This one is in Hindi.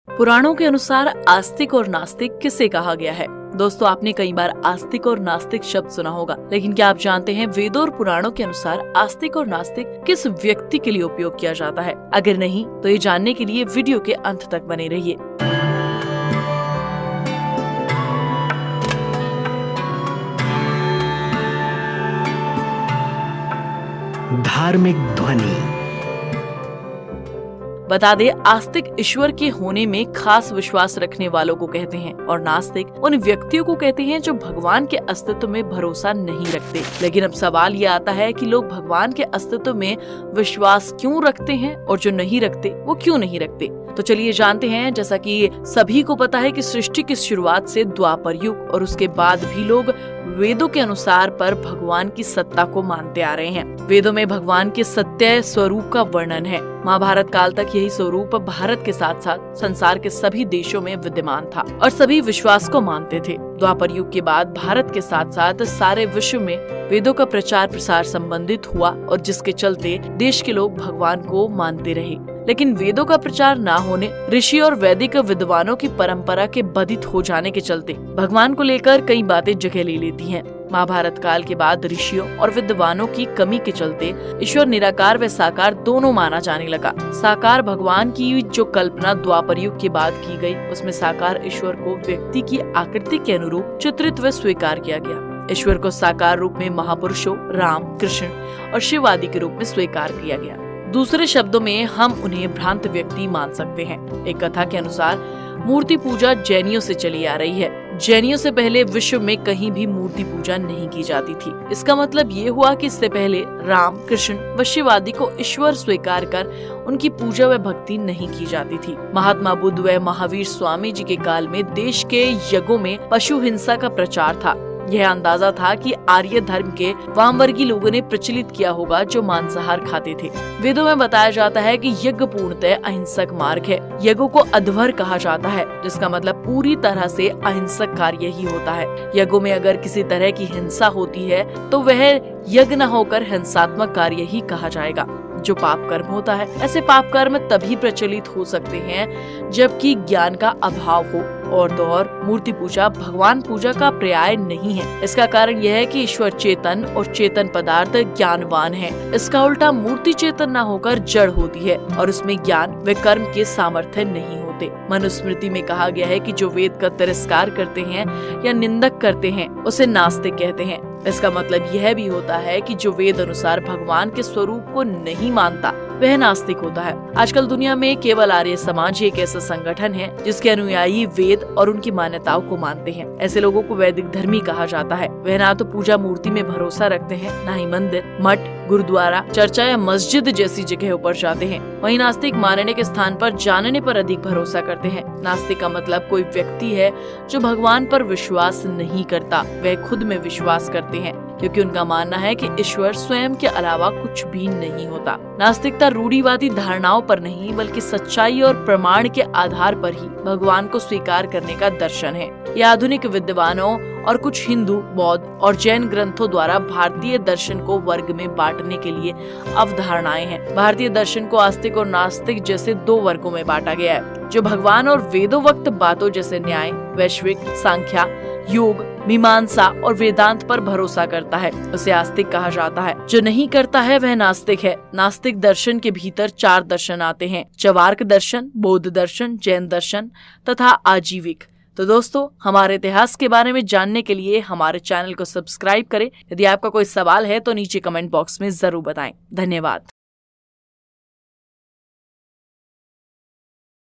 पुराणों के अनुसार आस्तिक और नास्तिक किसे कहा गया है? दोस्तों, आपने कई बार आस्तिक और नास्तिक शब्द सुना होगा, लेकिन क्या आप जानते हैं वेदों और पुराणों के अनुसार आस्तिक और नास्तिक किस व्यक्ति के लिए उपयोग किया जाता है? अगर नहीं तो ये जानने के लिए वीडियो के अंत तक बने रहिए। धार्मिक ध्वनि। बता दे, आस्तिक ईश्वर के होने में खास विश्वास रखने वालों को कहते हैं और नास्तिक उन व्यक्तियों को कहते हैं जो भगवान के अस्तित्व में भरोसा नहीं रखते। लेकिन अब सवाल ये आता है कि लोग भगवान के अस्तित्व में विश्वास क्यों रखते हैं और जो नहीं रखते वो क्यों नहीं रखते? तो चलिए जानते हैं। जैसा कि सभी को पता है कि सृष्टि की शुरुआत से द्वापर युग और उसके बाद भी लोग वेदों के अनुसार पर भगवान की सत्ता को मानते आ रहे हैं। वेदों में भगवान के सत्य स्वरूप का वर्णन है। महाभारत काल तक यही स्वरूप भारत के साथ साथ संसार के सभी देशों में विद्यमान था और सभी विश्वास को मानते थे। द्वापर युग के बाद भारत के साथ साथ सारे विश्व में वेदों का प्रचार प्रसार संबंधित हुआ और जिसके चलते देश के लोग भगवान को मानते रहे। लेकिन वेदों का प्रचार ना होने, ऋषि और वैदिक विद्वानों की परंपरा के बाधित हो जाने के चलते भगवान को लेकर कई बातें जगह ले लेती हैं। महाभारत काल के बाद ऋषियों और विद्वानों की कमी के चलते ईश्वर निराकार व साकार दोनों माना जाने लगा। साकार भगवान की जो कल्पना द्वापर युग के बाद की गई, उसमें साकार ईश्वर को व्यक्ति की आकृति के अनुरूप चित्रित व स्वीकार किया गया। ईश्वर को साकार रूप में महापुरुषों राम, कृष्ण और शिव आदि के रूप में स्वीकार किया गया। दूसरे शब्दों में हम उन्हें भ्रांत व्यक्ति मान सकते हैं। एक कथा के अनुसार मूर्ति पूजा जैनियों से चली आ रही है। जैनियों से पहले विश्व में कहीं भी मूर्ति पूजा नहीं की जाती थी। इसका मतलब ये हुआ कि इससे पहले राम, कृष्ण व शिव आदि को ईश्वर स्वीकार कर उनकी पूजा व भक्ति नहीं की जाती थी। महात्मा बुद्ध व महावीर स्वामी जी के काल में देश के यज्ञों में पशु हिंसा का प्रचार था। यह अंदाजा था कि आर्य धर्म के वामवर्गीय लोगों ने प्रचलित किया होगा जो मांसाहार खाते थे। वेदों में बताया जाता है कि यज्ञ पूर्णतः अहिंसक मार्ग है। यज्ञों को अध्वर कहा जाता है, जिसका मतलब पूरी तरह से अहिंसक कार्य ही होता है। यज्ञों में अगर किसी तरह की हिंसा होती है तो वह यज्ञ न होकर हिंसात्मक कार्य ही कहा जाएगा। जो पाप कर्म होता है, ऐसे पाप कर्म तभी प्रचलित हो सकते हैं जबकि ज्ञान का अभाव हो। और तो और मूर्ति पूजा भगवान पूजा का पर्याय नहीं है। इसका कारण यह है कि ईश्वर चेतन और चेतन पदार्थ ज्ञानवान है। इसका उल्टा मूर्ति चेतन न होकर जड़ होती है और उसमें ज्ञान व कर्म के सामर्थ्य नहीं होते। मनुस्मृति में कहा गया है कि जो वेद का तिरस्कार करते हैं या निंदक करते हैं उसे नास्तिक कहते हैं। इसका मतलब यह भी होता है कि जो वेद अनुसार भगवान के स्वरूप को नहीं मानता वह नास्तिक होता है। आजकल दुनिया में केवल आर्य समाज एक ऐसा संगठन है जिसके अनुयायी वेद और उनकी मान्यताओं को मानते हैं। ऐसे लोगों को वैदिक धर्मी कहा जाता है। वह ना तो पूजा मूर्ति में भरोसा रखते हैं, न ही मंदिर, मठ, गुरुद्वारा, चर्चा या मस्जिद जैसी जगहों पर जाते हैं। वहीं नास्तिक मानने के स्थान पर जानने पर अधिक भरोसा करते हैं। नास्तिक का मतलब कोई व्यक्ति है जो भगवान पर विश्वास नहीं करता, वह खुद में विश्वास करते हैं, क्योंकि उनका मानना है कि ईश्वर स्वयं के अलावा कुछ भी नहीं होता। नास्तिकता रूढ़िवादी धारणाओं पर नहीं बल्कि सच्चाई और प्रमाण के आधार पर ही भगवान को स्वीकार करने का दर्शन है। यह आधुनिक विद्वानों और कुछ हिंदू, बौद्ध और जैन ग्रंथों द्वारा भारतीय दर्शन को वर्ग में बांटने के लिए अवधारणाएं हैं। भारतीय दर्शन को आस्तिक और नास्तिक जैसे दो वर्गों में बांटा गया है। जो भगवान और वेदोक्त बातों जैसे न्याय, वैश्विक, सांख्या, योग, मीमांसा और वेदांत पर भरोसा करता है उसे आस्तिक कहा जाता है। जो नहीं करता है वह नास्तिक है। नास्तिक दर्शन के भीतर 4 दर्शन आते हैं: चवार्क दर्शन, बौद्ध दर्शन, जैन दर्शन तथा आजीविक। तो दोस्तों, हमारे इतिहास के बारे में जानने के लिए हमारे चैनल को सब्सक्राइब करें। यदि आपका कोई सवाल है तो नीचे कमेंट बॉक्स में जरूर बताएं। धन्यवाद।